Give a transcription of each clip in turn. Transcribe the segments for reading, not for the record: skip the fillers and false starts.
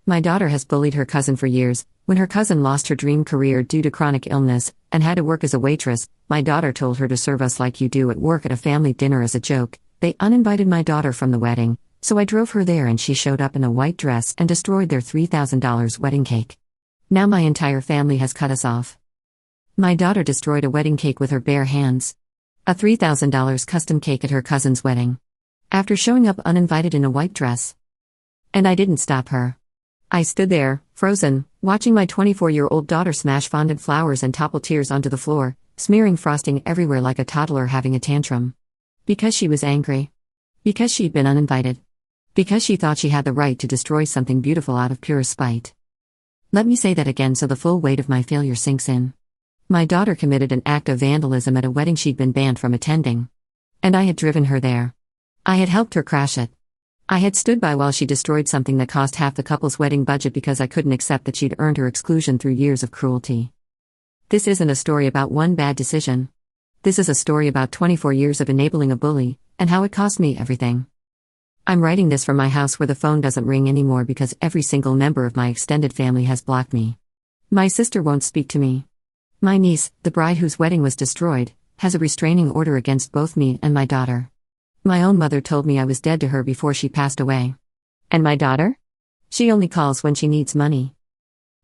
My daughter has bullied her cousin for years. When her cousin lost her dream career due to chronic illness and had to work as a waitress, my daughter told her to serve us like you do at work at a family dinner as a joke. They uninvited my daughter from the wedding, so I drove her there and she showed up in a white dress and destroyed their $3,000 wedding cake. Now my entire family has cut us off. My daughter destroyed a wedding cake with her bare hands. A $3,000 custom cake at her cousin's wedding. After showing up uninvited in a white dress. And I didn't stop her. I stood there, frozen, watching my 24-year-old daughter smash fondant flowers and topple tears onto the floor, smearing frosting everywhere like a toddler having a tantrum. Because she was angry. Because she'd been uninvited. Because she thought she had the right to destroy something beautiful out of pure spite. Let me say that again so the full weight of my failure sinks in. My daughter committed an act of vandalism at a wedding she'd been banned from attending. And I had driven her there. I had helped her crash it. I had stood by while she destroyed something that cost half the couple's wedding budget because I couldn't accept that she'd earned her exclusion through years of cruelty. This isn't a story about one bad decision. This is a story about 24 years of enabling a bully, and how it cost me everything. I'm writing this from my house where the phone doesn't ring anymore because every single member of my extended family has blocked me. My sister won't speak to me. My niece, the bride whose wedding was destroyed, has a restraining order against both me and my daughter. My own mother told me I was dead to her before she passed away. And my daughter? She only calls when she needs money.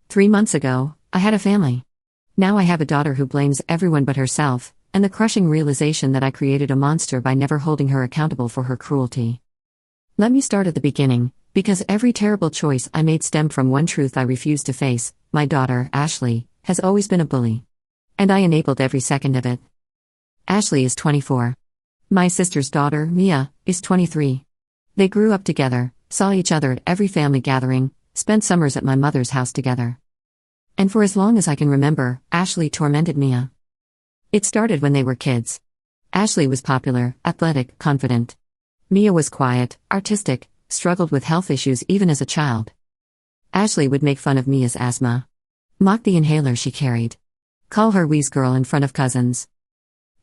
3 months ago, I had a family. Now I have a daughter who blames everyone but herself, and the crushing realization that I created a monster by never holding her accountable for her cruelty. Let me start at the beginning, because every terrible choice I made stemmed from one truth I refused to face: my daughter, Ashley, has always been a bully. And I enabled every second of it. Ashley is 24. My sister's daughter, Mia, is 23. They grew up together, saw each other at every family gathering, spent summers at my mother's house together. And for as long as I can remember, Ashley tormented Mia. It started when they were kids. Ashley was popular, athletic, confident. Mia was quiet, artistic, struggled with health issues even as a child. Ashley would make fun of Mia's asthma. Mock the inhaler she carried. Call her Wheeze Girl in front of cousins.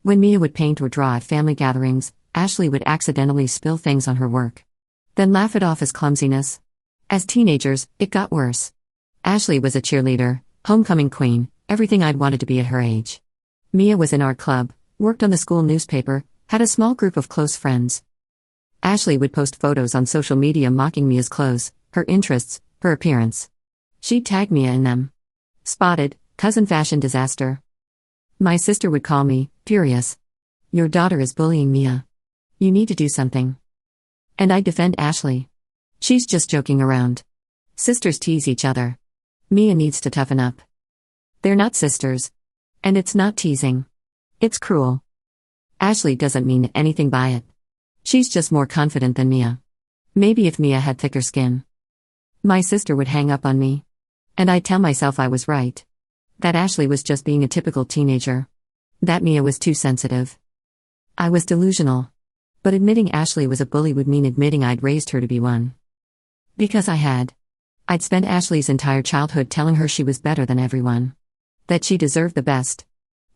When Mia would paint or draw at family gatherings, Ashley would accidentally spill things on her work. Then laugh it off as clumsiness. As teenagers, it got worse. Ashley was a cheerleader, homecoming queen, everything I'd wanted to be at her age. Mia was in art club, worked on the school newspaper, had a small group of close friends. Ashley would post photos on social media mocking Mia's clothes, her interests, her appearance. She'd tag Mia in them. Spotted, cousin fashion disaster. My sister would call me, furious. Your daughter is bullying Mia. You need to do something. And I'd defend Ashley. She's just joking around. Sisters tease each other. Mia needs to toughen up. They're not sisters. And it's not teasing. It's cruel. Ashley doesn't mean anything by it. She's just more confident than Mia. Maybe if Mia had thicker skin. My sister would hang up on me. And I'd tell myself I was right. That Ashley was just being a typical teenager. That Mia was too sensitive. I was delusional. But admitting Ashley was a bully would mean admitting I'd raised her to be one. Because I had. I'd spent Ashley's entire childhood telling her she was better than everyone. That she deserved the best.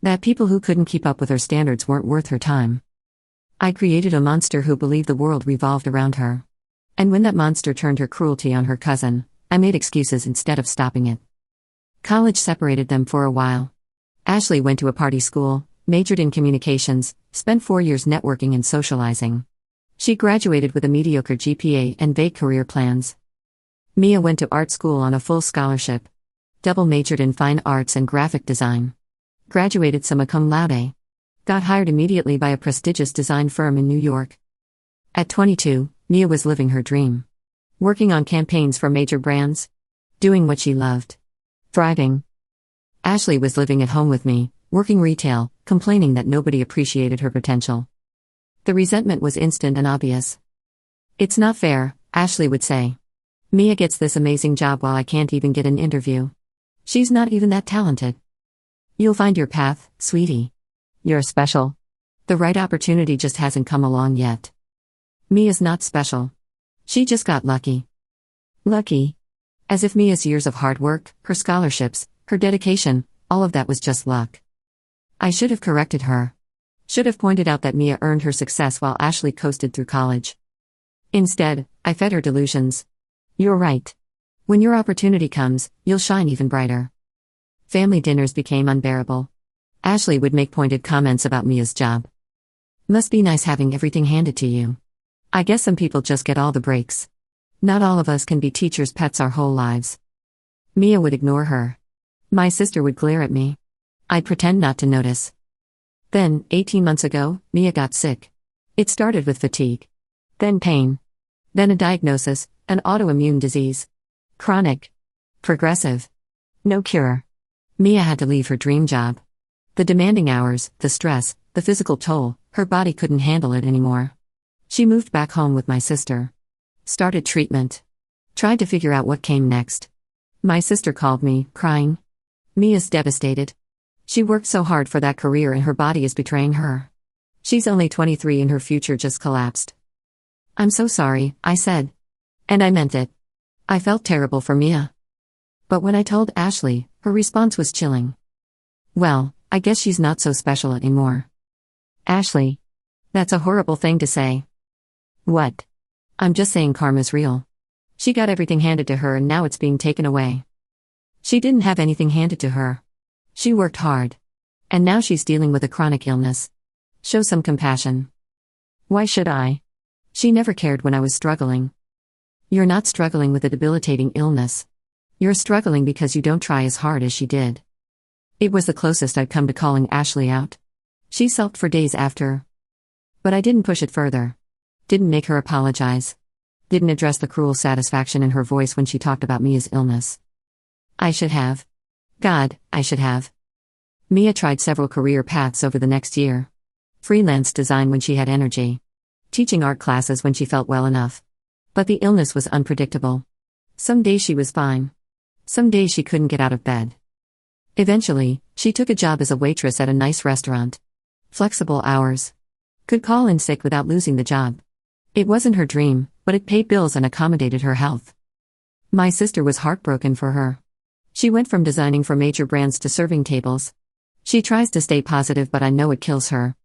That people who couldn't keep up with her standards weren't worth her time. I created a monster who believed the world revolved around her. And when that monster turned her cruelty on her cousin, I made excuses instead of stopping it. College separated them for a while. Ashley went to a party school, majored in communications, spent 4 years networking and socializing. She graduated with a mediocre GPA and vague career plans. Mia went to art school on a full scholarship. Double majored in fine arts and graphic design. Graduated summa cum laude. Got hired immediately by a prestigious design firm in New York. At 22, Mia was living her dream. Working on campaigns for major brands. Doing what she loved. Thriving. Ashley was living at home with me, working retail, complaining that nobody appreciated her potential. The resentment was instant and obvious. It's not fair, Ashley would say. Mia gets this amazing job while I can't even get an interview. She's not even that talented. You'll find your path, sweetie. You're special. The right opportunity just hasn't come along yet. Mia's not special. She just got lucky. Lucky. As if Mia's years of hard work, her scholarships, her dedication, all of that was just luck. I should have corrected her. Should have pointed out that Mia earned her success while Ashley coasted through college. Instead, I fed her delusions. You're right. When your opportunity comes, you'll shine even brighter. Family dinners became unbearable. Ashley would make pointed comments about Mia's job. Must be nice having everything handed to you. I guess some people just get all the breaks. Not all of us can be teachers' pets our whole lives. Mia would ignore her. My sister would glare at me. I'd pretend not to notice. Then, 18 months ago, Mia got sick. It started with fatigue. Then pain. Then a diagnosis, an autoimmune disease. Chronic. Progressive. No cure. Mia had to leave her dream job. The demanding hours, the stress, the physical toll, her body couldn't handle it anymore. She moved back home with my sister. Started treatment. Tried to figure out what came next. My sister called me, crying. Mia's devastated. She worked so hard for that career and her body is betraying her. She's only 23 and her future just collapsed. I'm so sorry, I said. And I meant it. I felt terrible for Mia. But when I told Ashley, her response was chilling. Well, I guess she's not so special anymore. Ashley. That's a horrible thing to say. What? I'm just saying karma's real. She got everything handed to her and now it's being taken away. She didn't have anything handed to her. She worked hard. And now she's dealing with a chronic illness. Show some compassion. Why should I? She never cared when I was struggling. You're not struggling with a debilitating illness. You're struggling because you don't try as hard as she did. It was the closest I'd come to calling Ashley out. She sulked for days after. But I didn't push it further. Didn't make her apologize. Didn't address the cruel satisfaction in her voice when she talked about Mia's illness. I should have. God, I should have. Mia tried several career paths over the next year. Freelance design when she had energy. Teaching art classes when she felt well enough. But the illness was unpredictable. Some days she was fine. Some days she couldn't get out of bed. Eventually, she took a job as a waitress at a nice restaurant. Flexible hours. Could call in sick without losing the job. It wasn't her dream, but it paid bills and accommodated her health. My sister was heartbroken for her. She went from designing for major brands to serving tables. She tries to stay positive, but I know it kills her.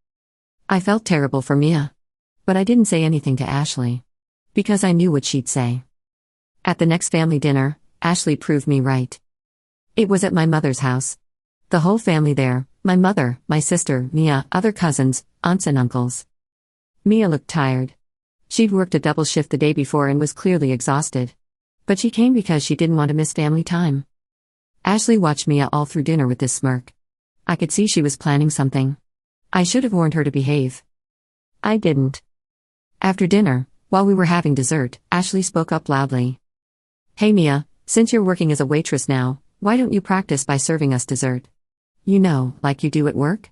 I felt terrible for Mia. But I didn't say anything to Ashley. Because I knew what she'd say. At the next family dinner, Ashley proved me right. It was at my mother's house. The whole family there, my mother, my sister, Mia, other cousins, aunts and uncles. Mia looked tired. She'd worked a double shift the day before and was clearly exhausted. But she came because she didn't want to miss family time. Ashley watched Mia all through dinner with this smirk. I could see she was planning something. I should have warned her to behave. I didn't. After dinner, while we were having dessert, Ashley spoke up loudly. Hey Mia, since you're working as a waitress now, why don't you practice by serving us dessert? You know, like you do at work?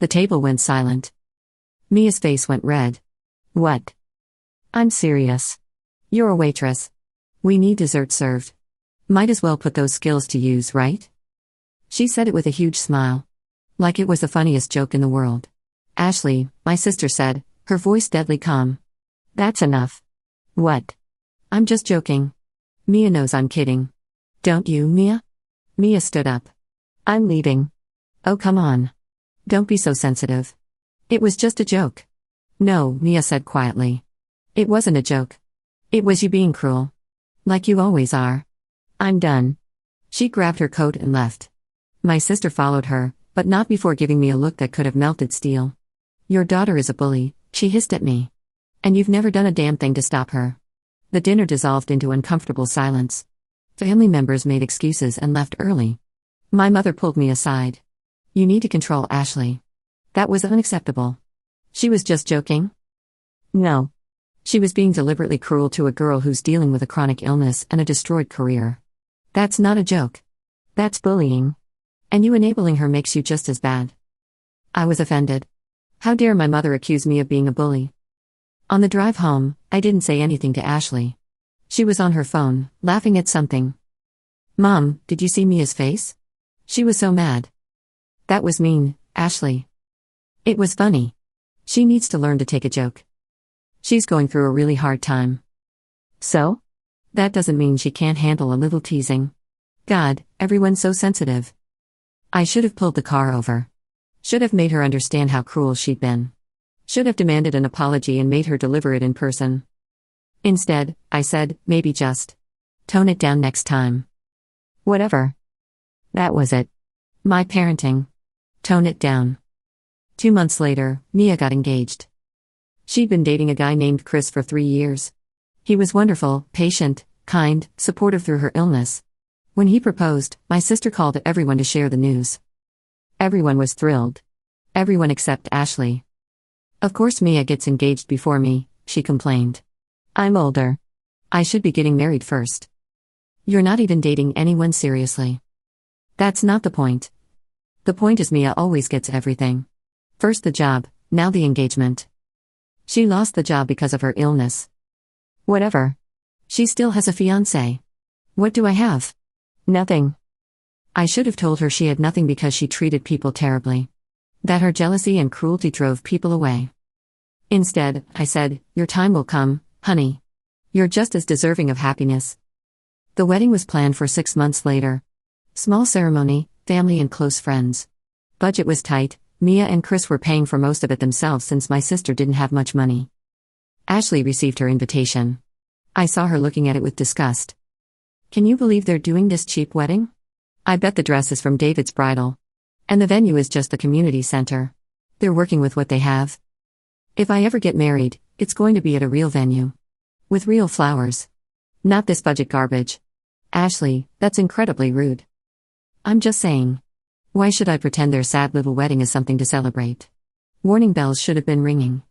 The table went silent. Mia's face went red. What? I'm serious. You're a waitress. We need dessert served. Might as well put those skills to use, right? She said it with a huge smile. Like it was the funniest joke in the world. Ashley, my sister said, her voice deadly calm. That's enough. What? I'm just joking. Mia knows I'm kidding. Don't you, Mia? Mia stood up. I'm leaving. Oh, come on. Don't be so sensitive. It was just a joke. No, Mia said quietly. It wasn't a joke. It was you being cruel. Like you always are. I'm done. She grabbed her coat and left. My sister followed her, but not before giving me a look that could have melted steel. Your daughter is a bully, she hissed at me. And you've never done a damn thing to stop her. The dinner dissolved into uncomfortable silence. Family members made excuses and left early. My mother pulled me aside. You need to control Ashley. That was unacceptable. She was just joking? No. She was being deliberately cruel to a girl who's dealing with a chronic illness and a destroyed career. That's not a joke. That's bullying. And you enabling her makes you just as bad. I was offended. How dare my mother accuse me of being a bully? On the drive home, I didn't say anything to Ashley. She was on her phone, laughing at something. Mom, did you see Mia's face? She was so mad. That was mean, Ashley. It was funny. She needs to learn to take a joke. She's going through a really hard time. So? That doesn't mean she can't handle a little teasing. God, everyone's so sensitive. I should have pulled the car over. Should have made her understand how cruel she'd been. Should have demanded an apology and made her deliver it in person. Instead, I said, maybe just Tone it down next time. Whatever. That was it. My parenting. Tone it down. 2 months later, Mia got engaged. She'd been dating a guy named Chris for 3 years. He was wonderful, patient, kind, supportive through her illness. When he proposed, my sister called everyone to share the news. Everyone was thrilled. Everyone except Ashley. Of course Mia gets engaged before me, she complained. I'm older. I should be getting married first. You're not even dating anyone seriously. That's not the point. The point is Mia always gets everything. First the job, now the engagement. She lost the job because of her illness. Whatever. She still has a fiancé. What do I have? Nothing. I should have told her she had nothing because she treated people terribly. That her jealousy and cruelty drove people away. Instead, I said, your time will come, honey. You're just as deserving of happiness. The wedding was planned for 6 months later. Small ceremony, family and close friends. Budget was tight. Mia and Chris were paying for most of it themselves since my sister didn't have much money. Ashley received her invitation. I saw her looking at it with disgust. Can you believe they're doing this cheap wedding? I bet the dress is from David's Bridal. And the venue is just the community center. They're working with what they have. If I ever get married, it's going to be at a real venue. With real flowers. Not this budget garbage. Ashley, that's incredibly rude. I'm just saying. Why should I pretend their sad little wedding is something to celebrate? Warning bells should have been ringing.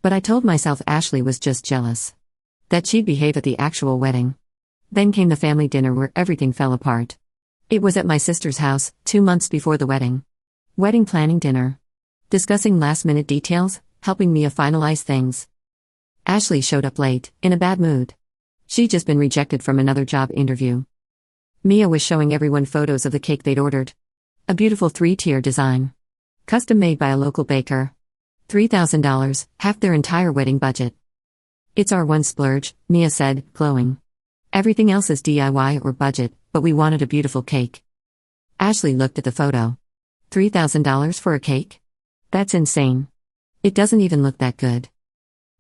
But I told myself Ashley was just jealous. That she'd behave at the actual wedding. Then came the family dinner where everything fell apart. It was at my sister's house, 2 months before the wedding. Wedding planning dinner. Discussing last-minute details, helping Mia finalize things. Ashley showed up late, in a bad mood. She'd just been rejected from another job interview. Mia was showing everyone photos of the cake they'd ordered. A beautiful 3-tier design. Custom made by a local baker. $3,000, half their entire wedding budget. It's our one splurge, Mia said, glowing. Everything else is DIY or budget, but we wanted a beautiful cake. Ashley looked at the photo. $3,000 for a cake? That's insane. It doesn't even look that good.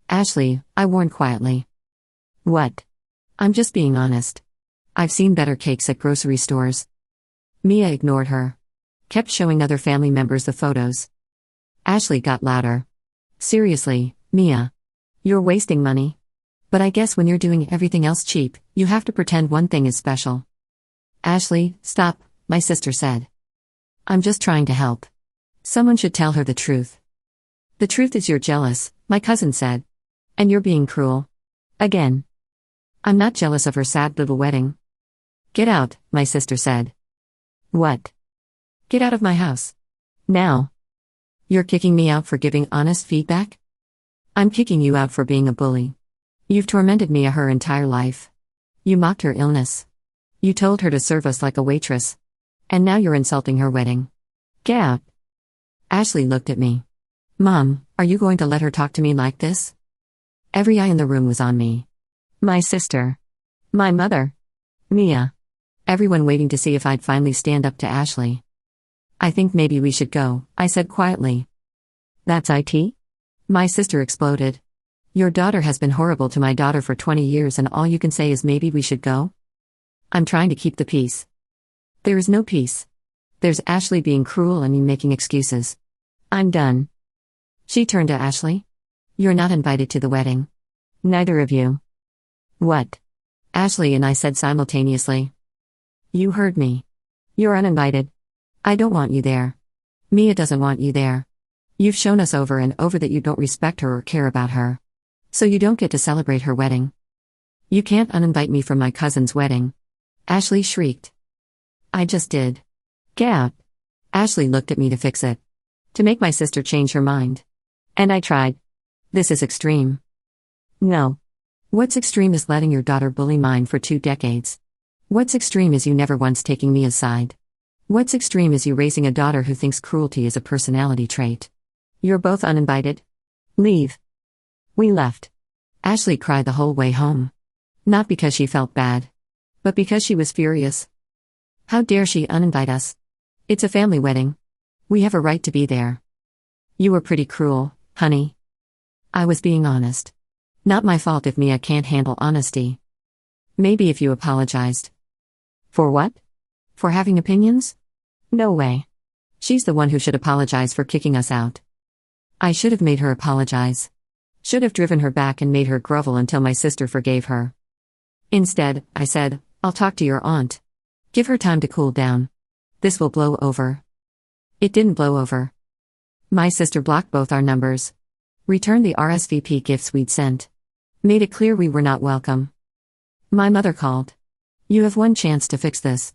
Ashley, I warned quietly. What? I'm just being honest. I've seen better cakes at grocery stores. Mia ignored her. Kept showing other family members the photos. Ashley got louder. Seriously, Mia. You're wasting money. But I guess when you're doing everything else cheap, you have to pretend one thing is special. Ashley, stop, my sister said. I'm just trying to help. Someone should tell her the truth. The truth is you're jealous, my cousin said. And you're being cruel. Again. I'm not jealous of her sad little wedding. Get out, my sister said. What? Get out of my house. Now. You're kicking me out for giving honest feedback? I'm kicking you out for being a bully. You've tormented Mia her entire life. You mocked her illness. You told her to serve us like a waitress. And now you're insulting her wedding. Get out. Ashley looked at me. Mom, are you going to let her talk to me like this? Every eye in the room was on me. My sister. My mother. Mia. Everyone waiting to see if I'd finally stand up to Ashley. I think maybe we should go, I said quietly. That's it? My sister exploded. Your daughter has been horrible to my daughter for 20 years and all you can say is maybe we should go? I'm trying to keep the peace. There is no peace. There's Ashley being cruel and you making excuses. I'm done. She turned to Ashley. You're not invited to the wedding. Neither of you. What? Ashley and I said simultaneously. You heard me. You're uninvited. I don't want you there. Mia doesn't want you there. You've shown us over and over that you don't respect her or care about her. So you don't get to celebrate her wedding. You can't uninvite me from my cousin's wedding. Ashley shrieked. I just did. Get out. Ashley looked at me to fix it. To make my sister change her mind. And I tried. This is extreme. No. What's extreme is letting your daughter bully mine for 2 decades. What's extreme is you never once taking me aside. What's extreme is you raising a daughter who thinks cruelty is a personality trait. You're both uninvited. Leave. We left. Ashley cried the whole way home. Not because she felt bad. But because she was furious. How dare she uninvite us? It's a family wedding. We have a right to be there. You were pretty cruel, honey. I was being honest. Not my fault if Mia can't handle honesty. Maybe if you apologized. For what? For having opinions? No way. She's the one who should apologize for kicking us out. I should have made her apologize. Should have driven her back and made her grovel until my sister forgave her. Instead, I said, I'll talk to your aunt. Give her time to cool down. This will blow over. It didn't blow over. My sister blocked both our numbers. Returned the RSVP gifts we'd sent. Made it clear we were not welcome. My mother called. You have one chance to fix this.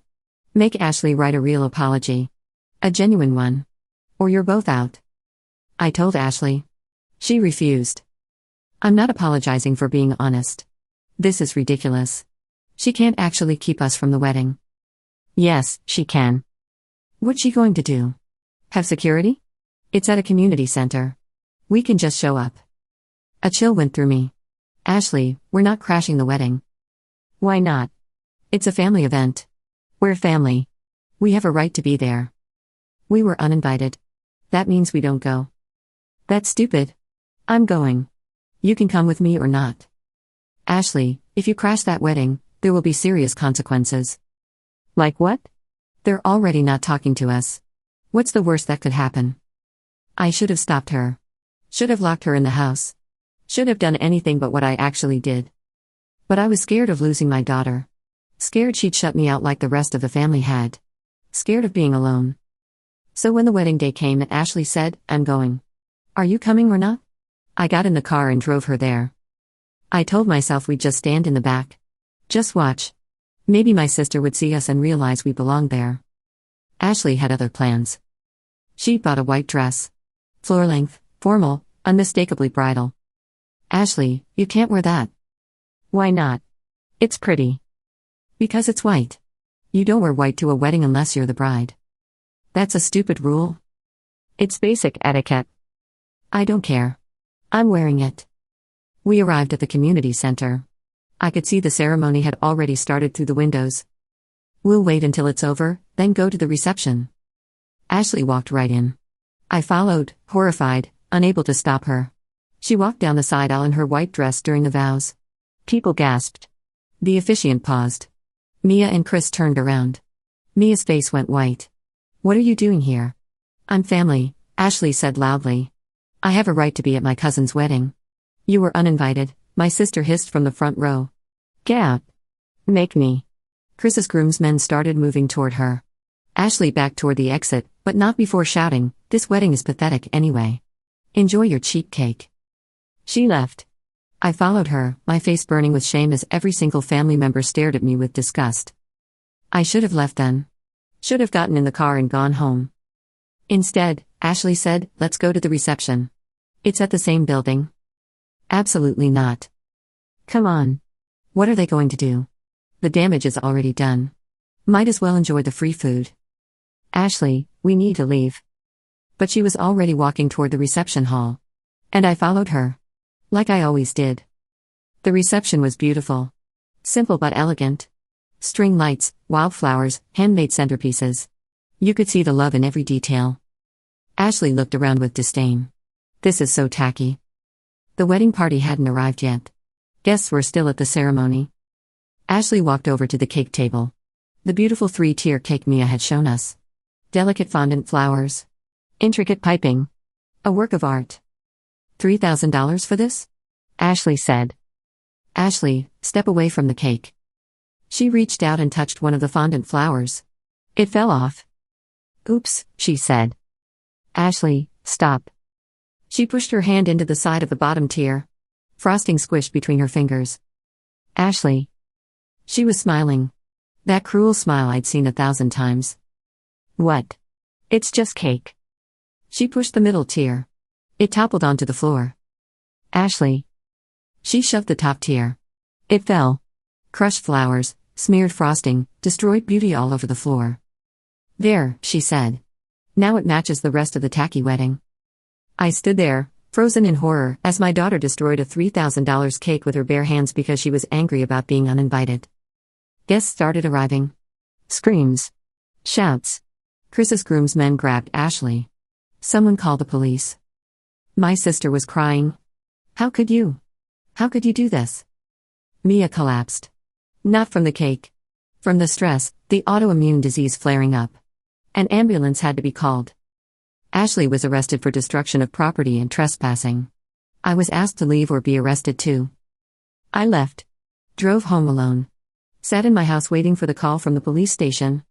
Make Ashley write a real apology. A genuine one. Or you're both out. I told Ashley. She refused. I'm not apologizing for being honest. This is ridiculous. She can't actually keep us from the wedding. Yes, she can. What's she going to do? Have security? It's at a community center. We can just show up. A chill went through me. Ashley, we're not crashing the wedding. Why not? It's a family event. We're family. We have a right to be there. We were uninvited. That means we don't go. That's stupid. I'm going. You can come with me or not. Ashley, if you crash that wedding, there will be serious consequences. Like what? They're already not talking to us. What's the worst that could happen? I should have stopped her. Should have locked her in the house. Should have done anything but what I actually did. But I was scared of losing my daughter. Scared she'd shut me out like the rest of the family had. Scared of being alone. So when the wedding day came and Ashley said, I'm going. Are you coming or not? I got in the car and drove her there. I told myself we'd just stand in the back. Just watch. Maybe my sister would see us and realize we belonged there. Ashley had other plans. She bought a white dress. Floor-length, formal, unmistakably bridal. Ashley, you can't wear that. Why not? It's pretty. Because it's white. You don't wear white to a wedding unless you're the bride. That's a stupid rule. It's basic etiquette. I don't care. I'm wearing it. We arrived at the community center. I could see the ceremony had already started through the windows. We'll wait until it's over, then go to the reception. Ashley walked right in. I followed, horrified, unable to stop her. She walked down the side aisle in her white dress during the vows. People gasped. The officiant paused. Mia and Chris turned around. Mia's face went white. What are you doing here? I'm family, Ashley said loudly. I have a right to be at my cousin's wedding. You were uninvited, my sister hissed from the front row. Gap. Make me. Chris's groomsmen started moving toward her. Ashley backed toward the exit, but not before shouting, this wedding is pathetic anyway. Enjoy your cheap cake. She left. I followed her, my face burning with shame as every single family member stared at me with disgust. I should have left then. Should have gotten in the car and gone home. Instead, Ashley said, let's go to the reception. It's at the same building. Absolutely not. Come on. What are they going to do? The damage is already done. Might as well enjoy the free food. Ashley, we need to leave. But she was already walking toward the reception hall. And I followed her. Like I always did. The reception was beautiful. Simple but elegant. String lights, wildflowers, handmade centerpieces. You could see the love in every detail. Ashley looked around with disdain. This is so tacky. The wedding party hadn't arrived yet. Guests were still at the ceremony. Ashley walked over to the cake table. The beautiful 3-tier cake Mia had shown us. Delicate fondant flowers. Intricate piping. A work of art. $3,000 for this? Ashley said. Ashley, step away from the cake. She reached out and touched one of the fondant flowers. It fell off. Oops, she said. Ashley, stop. She pushed her hand into the side of the bottom tier. Frosting squished between her fingers. Ashley. She was smiling. That cruel smile I'd seen 1,000 times. What? It's just cake. She pushed the middle tier. It toppled onto the floor. Ashley. She shoved the top tier. It fell. Crushed flowers, smeared frosting, destroyed beauty all over the floor. There, she said. Now it matches the rest of the tacky wedding. I stood there, frozen in horror, as my daughter destroyed a $3,000 cake with her bare hands because she was angry about being uninvited. Guests started arriving. Screams. Shouts. Chris's groomsmen grabbed Ashley. Someone called the police. My sister was crying. How could you? How could you do this? Mia collapsed. Not from the cake. From the stress, the autoimmune disease flaring up. An ambulance had to be called. Ashley was arrested for destruction of property and trespassing. I was asked to leave or be arrested too. I left. Drove home alone. Sat in my house waiting for the call from the police station.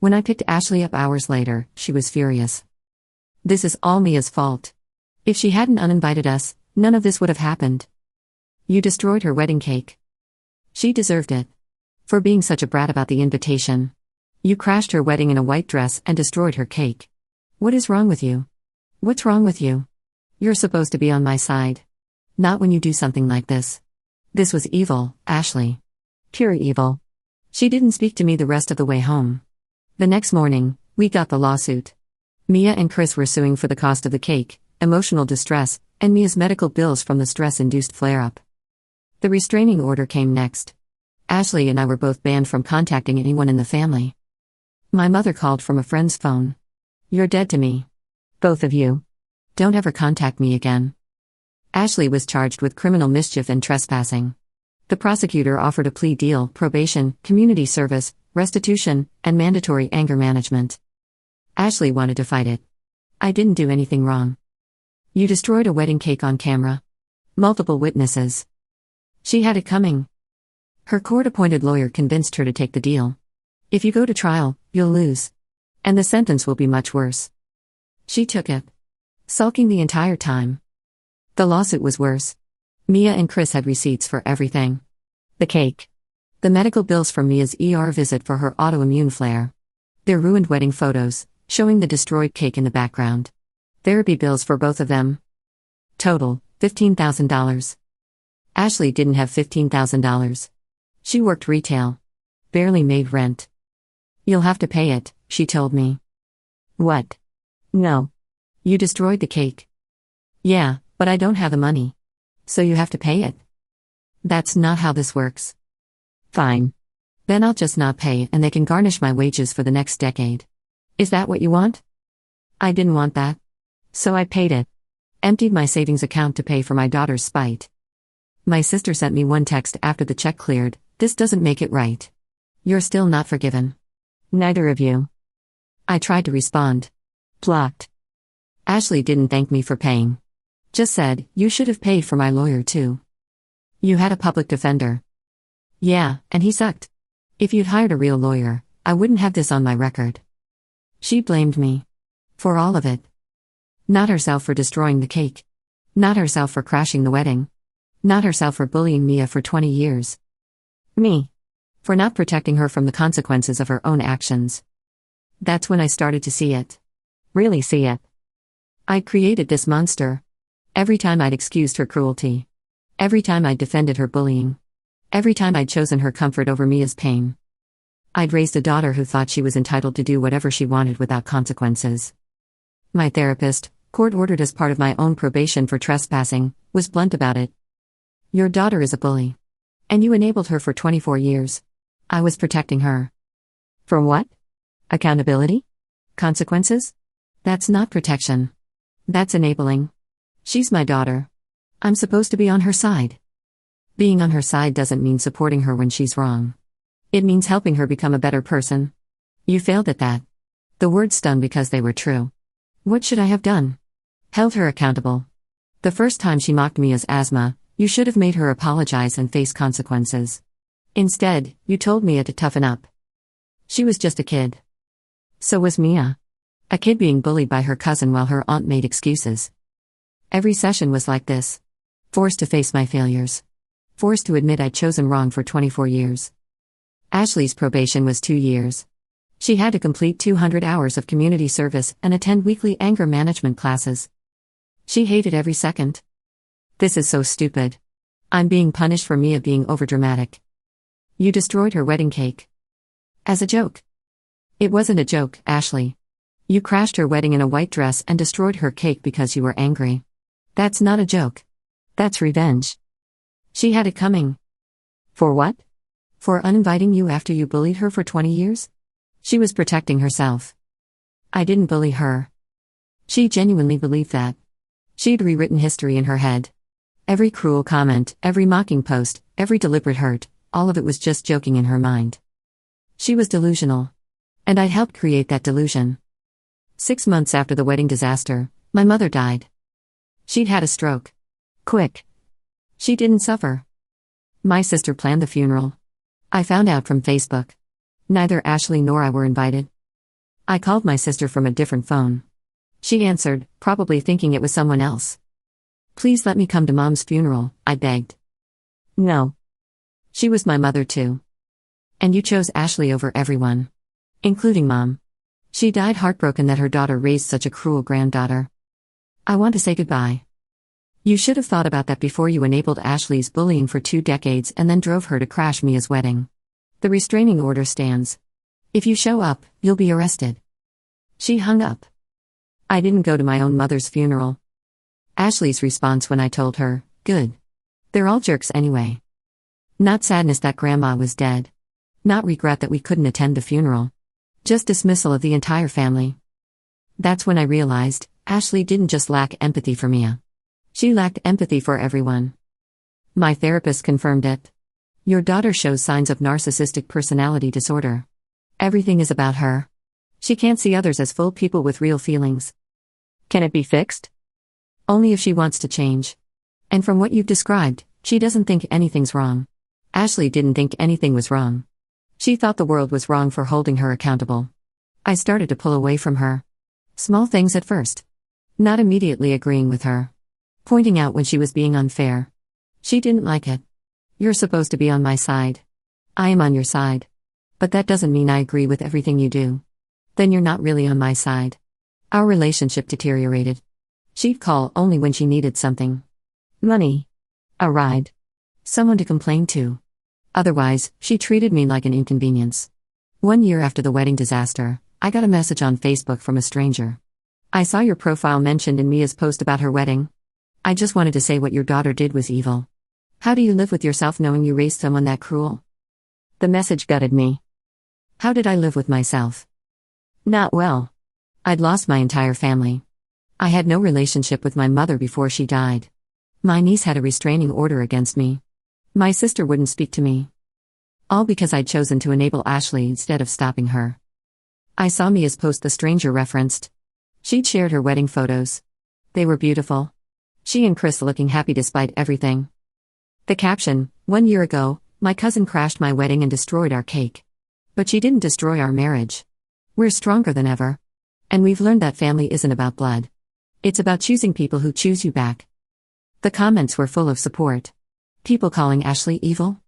When I picked Ashley up hours later, she was furious. This is all Mia's fault. If she hadn't uninvited us, none of this would have happened. You destroyed her wedding cake. She deserved it. For being such a brat about the invitation. You crashed her wedding in a white dress and destroyed her cake. What is wrong with you? What's wrong with you? You're supposed to be on my side. Not when you do something like this. This was evil, Ashley. Pure evil. She didn't speak to me the rest of the way home. The next morning, we got the lawsuit. Mia and Chris were suing for the cost of the cake, emotional distress, and Mia's medical bills from the stress-induced flare-up. The restraining order came next. Ashley and I were both banned from contacting anyone in the family. My mother called from a friend's phone. You're dead to me. Both of you. Don't ever contact me again. Ashley was charged with criminal mischief and trespassing. The prosecutor offered a plea deal, probation, community service, restitution, and mandatory anger management. Ashley wanted to fight it. I didn't do anything wrong. You destroyed a wedding cake on camera. Multiple witnesses. She had it coming. Her court-appointed lawyer convinced her to take the deal. If you go to trial, you'll lose. And the sentence will be much worse. She took it. Sulking the entire time. The lawsuit was worse. Mia and Chris had receipts for everything. The cake. The medical bills from Mia's ER visit for her autoimmune flare. Their ruined wedding photos, showing the destroyed cake in the background. Therapy bills for both of them. Total, $15,000. Ashley didn't have $15,000. She worked retail. Barely made rent. You'll have to pay it, she told me. What? No. You destroyed the cake. Yeah, but I don't have the money. So you have to pay it. That's not how this works. Fine. Then I'll just not pay and they can garnish my wages for the next decade. Is that what you want? I didn't want that. So I paid it. Emptied my savings account to pay for my daughter's spite. My sister sent me one text after the check cleared. This doesn't make it right. You're still not forgiven. Neither of you. I tried to respond. Blocked. Ashley didn't thank me for paying. Just said, you should have paid for my lawyer too. You had a public defender. Yeah, and he sucked. If you'd hired a real lawyer, I wouldn't have this on my record. She blamed me. For all of it. Not herself for destroying the cake. Not herself for crashing the wedding. Not herself for bullying Mia for 20 years. Me. For not protecting her from the consequences of her own actions. That's when I started to see it. Really see it. I'd created this monster. Every time I'd excused her cruelty. Every time I'd defended her bullying. Every time I'd chosen her comfort over Mia's pain. I'd raised a daughter who thought she was entitled to do whatever she wanted without consequences. My therapist, court-ordered as part of my own probation for trespassing, was blunt about it. Your daughter is a bully. And you enabled her for 24 years. I was protecting her. For what? Accountability? Consequences? That's not protection. That's enabling. She's my daughter. I'm supposed to be on her side. Being on her side doesn't mean supporting her when she's wrong. It means helping her become a better person. You failed at that. The words stung because they were true. What should I have done? Held her accountable. The first time she mocked Mia's asthma, you should have made her apologize and face consequences. Instead, you told Mia to toughen up. She was just a kid. So was Mia. A kid being bullied by her cousin while her aunt made excuses. Every session was like this. Forced to face my failures. Forced to admit I'd chosen wrong for 24 years. Ashley's probation was 2 years. She had to complete 200 hours of community service and attend weekly anger management classes. She hated every second. This is so stupid. I'm being punished for Mia being overdramatic. You destroyed her wedding cake. As a joke. It wasn't a joke, Ashley. You crashed her wedding in a white dress and destroyed her cake because you were angry. That's not a joke. That's revenge. She had it coming. For what? For uninviting you after you bullied her for 20 years? She was protecting herself. I didn't bully her. She genuinely believed that. She'd rewritten history in her head. Every cruel comment, every mocking post, every deliberate hurt, all of it was just joking in her mind. She was delusional. And I'd helped create that delusion. 6 months after the wedding disaster, my mother died. She'd had a stroke. Quick. She didn't suffer. My sister planned the funeral. I found out from Facebook. Neither Ashley nor I were invited. I called my sister from a different phone. She answered, probably thinking it was someone else. Please let me come to Mom's funeral, I begged. No. She was my mother too. And you chose Ashley over everyone. Including Mom. She died heartbroken that her daughter raised such a cruel granddaughter. I want to say goodbye. You should have thought about that before you enabled Ashley's bullying for 2 decades and then drove her to crash Mia's wedding. The restraining order stands. If you show up, you'll be arrested. She hung up. I didn't go to my own mother's funeral. Ashley's response when I told her, good. They're all jerks anyway. Not sadness that Grandma was dead. Not regret that we couldn't attend the funeral. Just dismissal of the entire family. That's when I realized, Ashley didn't just lack empathy for Mia. She lacked empathy for everyone. My therapist confirmed it. Your daughter shows signs of narcissistic personality disorder. Everything is about her. She can't see others as full people with real feelings. Can it be fixed? Only if she wants to change. And from what you've described, she doesn't think anything's wrong. Ashley didn't think anything was wrong. She thought the world was wrong for holding her accountable. I started to pull away from her. Small things at first. Not immediately agreeing with her. Pointing out when she was being unfair. She didn't like it. You're supposed to be on my side. I am on your side. But that doesn't mean I agree with everything you do. Then you're not really on my side. Our relationship deteriorated. She'd call only when she needed something. Money. A ride. Someone to complain to. Otherwise, she treated me like an inconvenience. 1 year after the wedding disaster, I got a message on Facebook from a stranger. I saw your profile mentioned in Mia's post about her wedding. I just wanted to say what your daughter did was evil. How do you live with yourself knowing you raised someone that cruel? The message gutted me. How did I live with myself? Not well. I'd lost my entire family. I had no relationship with my mother before she died. My niece had a restraining order against me. My sister wouldn't speak to me. All because I'd chosen to enable Ashley instead of stopping her. I saw Mia's post the stranger referenced. She'd shared her wedding photos. They were beautiful. She and Chris looking happy despite everything. The caption, 1 year ago, my cousin crashed my wedding and destroyed our cake. But she didn't destroy our marriage. We're stronger than ever. And we've learned that family isn't about blood. It's about choosing people who choose you back. The comments were full of support. People calling Ashley evil.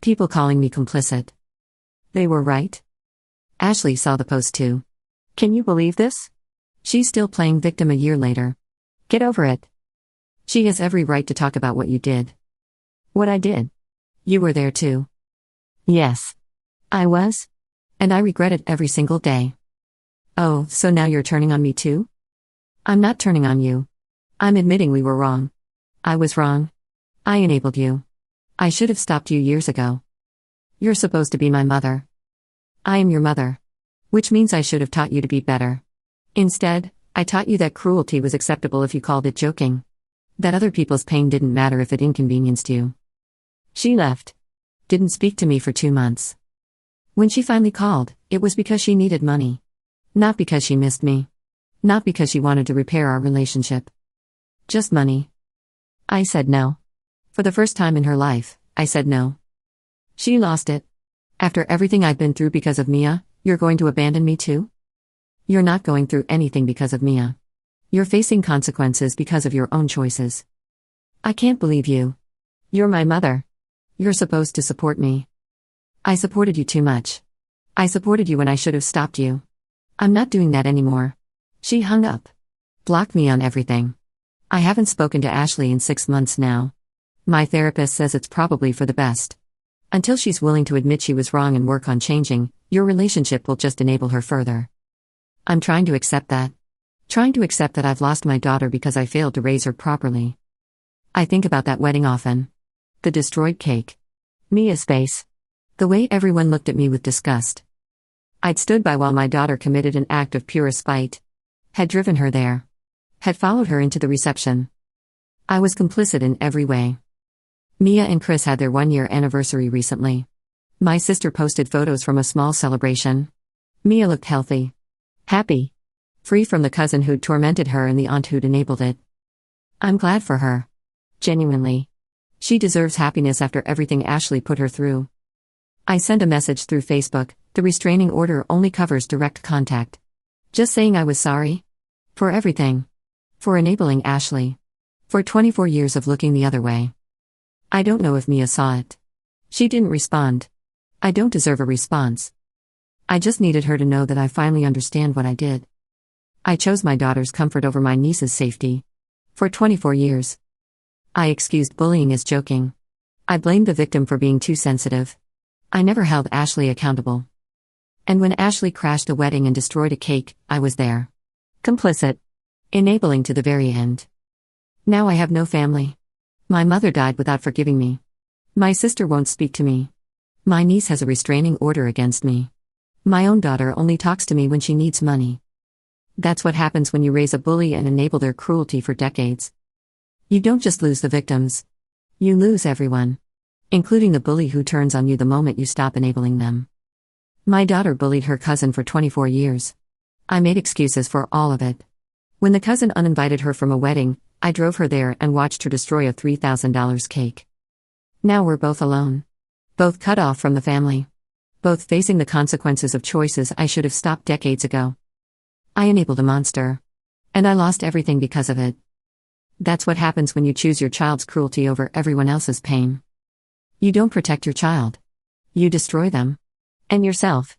People calling me complicit. They were right. Ashley saw the post too. Can you believe this? She's still playing victim a year later. Get over it. She has every right to talk about what you did. What I did. You were there too. Yes. I was. And I regret it every single day. Oh, so now you're turning on me too? I'm not turning on you. I'm admitting we were wrong. I was wrong. I enabled you. I should have stopped you years ago. You're supposed to be my mother. I am your mother. Which means I should have taught you to be better. Instead, I taught you that cruelty was acceptable if you called it joking. That other people's pain didn't matter if it inconvenienced you. She left. Didn't speak to me for 2 months. When she finally called, it was because she needed money. Not because she missed me. Not because she wanted to repair our relationship. Just money. I said no. For the first time in her life, I said no. She lost it. After everything I've been through because of Mia, you're going to abandon me too? You're not going through anything because of Mia. You're facing consequences because of your own choices. I can't believe you. You're my mother. You're supposed to support me. I supported you too much. I supported you when I should have stopped you. I'm not doing that anymore. She hung up. Blocked me on everything. I haven't spoken to Ashley in 6 months now. My therapist says it's probably for the best. Until she's willing to admit she was wrong and work on changing, your relationship will just enable her further. I'm trying to accept that. Trying to accept that I've lost my daughter because I failed to raise her properly. I think about that wedding often. The destroyed cake. Mia's face. The way everyone looked at me with disgust. I'd stood by while my daughter committed an act of pure spite. Had driven her there. Had followed her into the reception. I was complicit in every way. Mia and Chris had their 1-year anniversary recently. My sister posted photos from a small celebration. Mia looked healthy, happy, free from the cousin who'd tormented her and the aunt who'd enabled it. I'm glad for her. Genuinely. She deserves happiness after everything Ashley put her through. I sent a message through Facebook. The restraining order only covers direct contact. Just saying I was sorry. For everything. For enabling Ashley. For 24 years of looking the other way. I don't know if Mia saw it. She didn't respond. I don't deserve a response. I just needed her to know that I finally understand what I did. I chose my daughter's comfort over my niece's safety. For 24 years. I excused bullying as joking. I blamed the victim for being too sensitive. I never held Ashley accountable. And when Ashley crashed a wedding and destroyed a cake, I was there. Complicit. Enabling to the very end. Now I have no family. My mother died without forgiving me. My sister won't speak to me. My niece has a restraining order against me. My own daughter only talks to me when she needs money. That's what happens when you raise a bully and enable their cruelty for decades. You don't just lose the victims. You lose everyone. Including the bully who turns on you the moment you stop enabling them. My daughter bullied her cousin for 24 years. I made excuses for all of it. When the cousin uninvited her from a wedding, I drove her there and watched her destroy a $3,000 cake. Now we're both alone. Both cut off from the family. Both facing the consequences of choices I should have stopped decades ago. I enabled a monster. And I lost everything because of it. That's what happens when you choose your child's cruelty over everyone else's pain. You don't protect your child. You destroy them. And yourself.